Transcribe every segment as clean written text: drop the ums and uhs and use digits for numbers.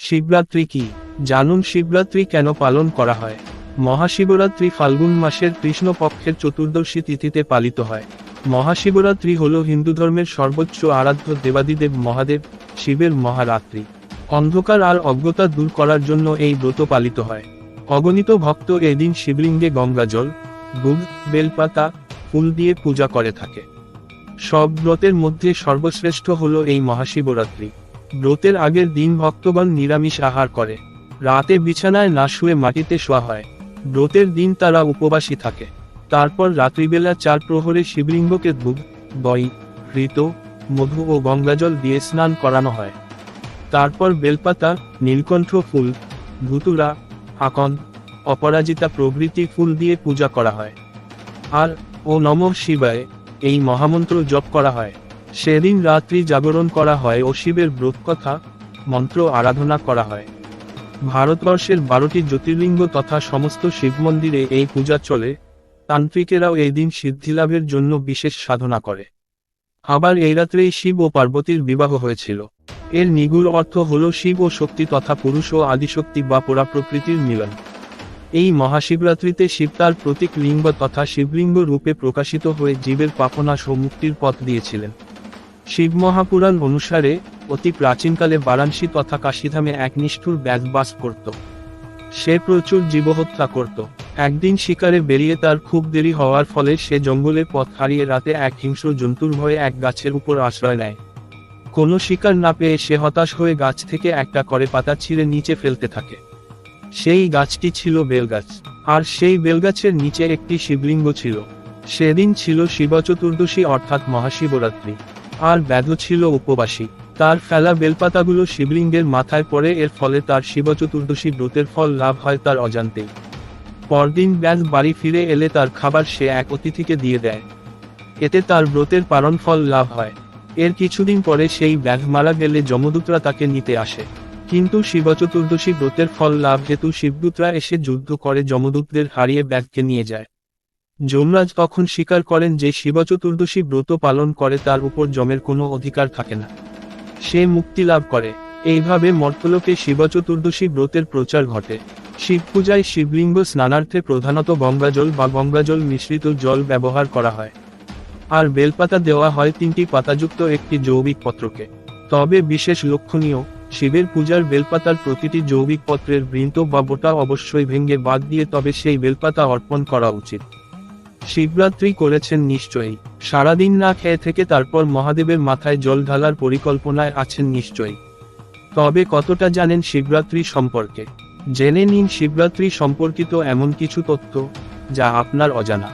শিবরাত্রি কি? জানুন শিবরাত্রি কেন পালন করা হয়। মহাশিবরাত্রি ফাল্গুন মাসের কৃষ্ণপক্ষের চতুর্দশী তিথিতে পালিত হয়। মহাশিবরাত্রি হল হিন্দু ধর্মের সর্বোচ্চ আরাধ্য দেবাদিদেব মহাদেব শিবের মহারাত্রি। অন্ধকার আর অজ্ঞতা দূর করার জন্য এই ব্রত পালিত হয়। অগণিত ভক্ত এদিন শিবলিঙ্গে গঙ্গাজল, দুধ, বেলপাতা, ফুল দিয়ে পূজা করে থাকে। সব ব্রতের মধ্যে সর্বশ্রেষ্ঠ হল এই মহাশিবরাত্রি। ব্রতের আগের দিন ভক্তগণ নিরামিষ আহার করে। রাতে বিছানায় না শুয়ে মাটিতে শোয়া হয়। ব্রতের দিন তারা উপবাসী থাকে। তারপর রাত্রিবেলা 4 প্রহরে শিবলিঙ্গকে দুধ, দই, ঘৃত, মধু ও গঙ্গাজল দিয়ে স্নান করানো হয়। তারপর বেলপাতা, নীলকণ্ঠ ফুল, ধুতুরা, আকন্দ, অপরাজিতা প্রভৃতি ফুল দিয়ে পূজা করা হয়। আর ও নমঃ শিবায় এই মহামন্ত্র জপ করা হয়। সেদিন রাত্রি জাগরণ করা হয় ও শিবের ব্রতকথা মন্ত্র আরাধনা করা হয়। ভারতবর্ষের 12টি জ্যোতির্লিঙ্গ তথা সমস্ত শিব মন্দিরে এই পূজা চলে। তান্ত্রিকেরাও এই দিন সিদ্ধিলাভের জন্য বিশেষ সাধনা করে। আবার এই রাত্রেই শিব ও পার্বতীর বিবাহ হয়েছিল। এর নিগূঢ় অর্থ হল শিব ও শক্তি তথা পুরুষ ও আদিশক্তি বা পরাপ্রকৃতির মিলন। এই মহাশিবরাত্রিতে শিব তার প্রতীক লিঙ্গ তথা শিবলিঙ্গ রূপে প্রকাশিত হয়ে জীবের পাপনাশ ও মুক্তির পথ দিয়েছিলেন। শিব মহাপুরাণ অনুসারে অতি প্রাচীনকালে বারাণসী তথা কাশীধামে এক নিষ্ঠুর ব্যাধ বাস করত। সে প্রচুর জীবহত্যা করত। একদিন শিকারে বেরিয়ে তার খুব দেরি হওয়ার ফলে সে জঙ্গলে পথ হারিয়ে রাতে এক হিংস্র জন্তুর ভয়ে এক গাছের উপর আশ্রয় নেয়। কোনো শিকার না পেয়ে সে হতাশ হয়ে গাছ থেকে একটা করে পাতা ছিঁড়ে নিচে ফেলতে থাকে। সেই গাছটি ছিল বেলগাছ। আর সেই বেলগাছের নিচে একটি শিবলিঙ্গ ছিল। সেদিন ছিল শিবচতুর্দশী অর্থাৎ মহাশিবরাত্রি। আর ব্যাধ ছিল উপবাসী। তার ফেলা বেলপাতাগুলো শিবলিঙ্গের মাথায় পড়ে, এর ফলে তার শিবচতুর্দশী ব্রতের ফল লাভ হয় তার অজান্তেই। পরদিন ব্যাধ বাড়ি ফিরে এলে তার খাবার সে এক অতিথিকে দিয়ে দেয়। এতে তার ব্রতের পালন ফল লাভ হয়। এর কিছুদিন পরে সেই ব্যাধ মারা গেলে যমদূতরা তাকে নিতে আসে। কিন্তু শিবচতুর্দশী ব্রতের ফল লাভ হেতু শিবদূতরা এসে যুদ্ধ করে যমদূতদের হারিয়ে ব্যাধকে নিয়ে যায়। যমরাজ তখন স্বীকার করেন যে শিবচতুর্দশী ব্রত পালন করে তার উপর যমের কোনো অধিকার থাকে না। সে মুক্তি লাভ করে। এইভাবে মর্তলোকে শিবচতুর্দশী ব্রতের প্রচার ঘটে। শিব পূজায় শিবলিঙ্গ স্নানার্থে প্রধানত গঙ্গাজল বা গঙ্গাজল মিশ্রিত জল ব্যবহার করা হয়। আর বেলপাতা দেওয়া হয় 3টি পাতাযুক্ত একটি যৌগিক পত্রকে। তবে বিশেষ লক্ষণীয়, শিবের পূজার বেলপাতার প্রতিটি যৌগিক পত্রের বৃন্ত বা বোটা অবশ্যই ভেঙে বাদ দিয়ে তবে সেই বেলপাতা অর্পণ করা উচিত। শিবরাত্রি করেছেন নিশ্চয়ই। সারাদিন না খেয়ে থেকে তারপর মহাদেবের মাথায় জল ঢালার পরিকল্পনায় আছেন নিশ্চয়ই। তবে কতটা জানেন শিবরাত্রি সম্পর্কে? জেনে নিন শিবরাত্রি সম্পর্কিত এমন কিছু তথ্য যা আপনার অজানা।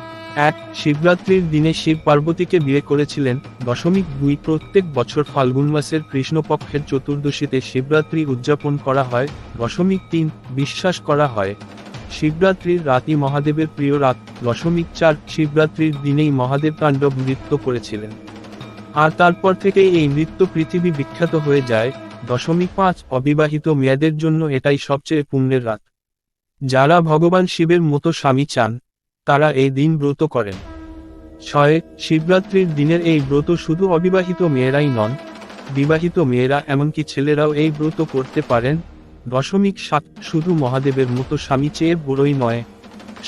1. শিবরাত্রির দিনে শিব পার্বতীকে বিয়ে করেছিলেন। 2. প্রত্যেক বছর ফাল্গুন মাসের কৃষ্ণপক্ষের চতুর্দশীতে শিবরাত্রি উদযাপন করা হয়। 3. বিশ্বাস করা হয় শিবরাত্রির রাতই মহাদেবের প্রিয় রাত। 4. শিবরাত্রির দিনেই মহাদেব তাণ্ডব নৃত্য করেছিলেন। আর তারপর থেকেই এই নৃত্য পৃথিবী বিখ্যাত হয়ে যায়। 5. অবিবাহিত মেয়েদের জন্য এটাই সবচেয়ে পুণ্যের রাত। যারা ভগবান শিবের মতো স্বামী চান তারা এই দিন ব্রত করেন। 6. শিবরাত্রির দিনের এই ব্রত শুধু অবিবাহিত মেয়েরাই নন, বিবাহিত মেয়েরা এমনকি ছেলেরাও এই ব্রত করতে পারেন। 7. শুধু মহাদেবের মতো স্বামী চেয়ে বড়ই নয়,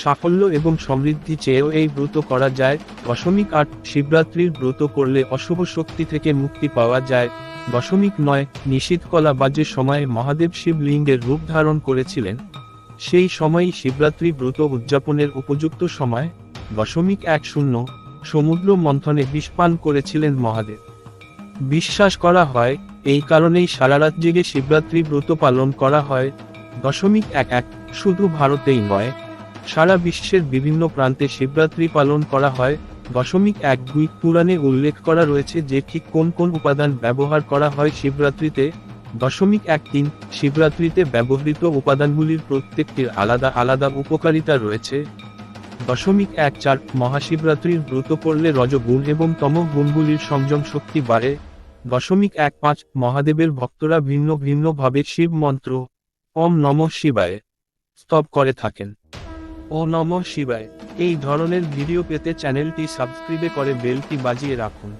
সাফল্য এবং সমৃদ্ধি চেয়েও এই ব্রত করা যায়। 8. শিবরাত্রির ব্রত করলে অশুভ শক্তি থেকে মুক্তি পাওয়া যায়। 9. নিশীথকলা বা যে সময়ে মহাদেব শিবলিঙ্গের রূপ ধারণ করেছিলেন সেই সময়ই শিবরাত্রি ব্রত উদযাপনের উপযুক্ত সময়। 10. সমুদ্র মন্থনে বিষ পান করেছিলেন মহাদেব। বিশ্বাস করা হয় এই কারণেই সারারাত জেগে শিবরাত্রি ব্রত পালন করা হয়। 11. শুধু ভারতেই নয়, সারা বিশ্বের বিভিন্ন প্রান্তে শিবরাত্রি পালন করা হয়। 12. পুরাণে উল্লেখ করা রয়েছে যে ঠিক কোন কোন উপাদান ব্যবহার করা হয় শিবরাত্রিতে। 13. শিবরাত্রিতে ব্যবহৃত উপাদানগুলির প্রত্যেকটির আলাদা আলাদা উপকারিতা রয়েছে। 14. মহাশিবরাত্রির ব্রত করলে রজগুণ এবং তম গুণগুলির সংযম শক্তি বাড়ে। 15. মহাদেবের ভক্তরা ভিন্ন ভিন্ন ভাবে শিব মন্ত্র ওম নমঃ শিবায় স্তব করে থাকেন। ওম নমঃ শিবায় এই ধরনের ভিডিও পেতে চ্যানেলটি সাবস্ক্রাইব করে বেলটি বাজিয়ে রাখুন।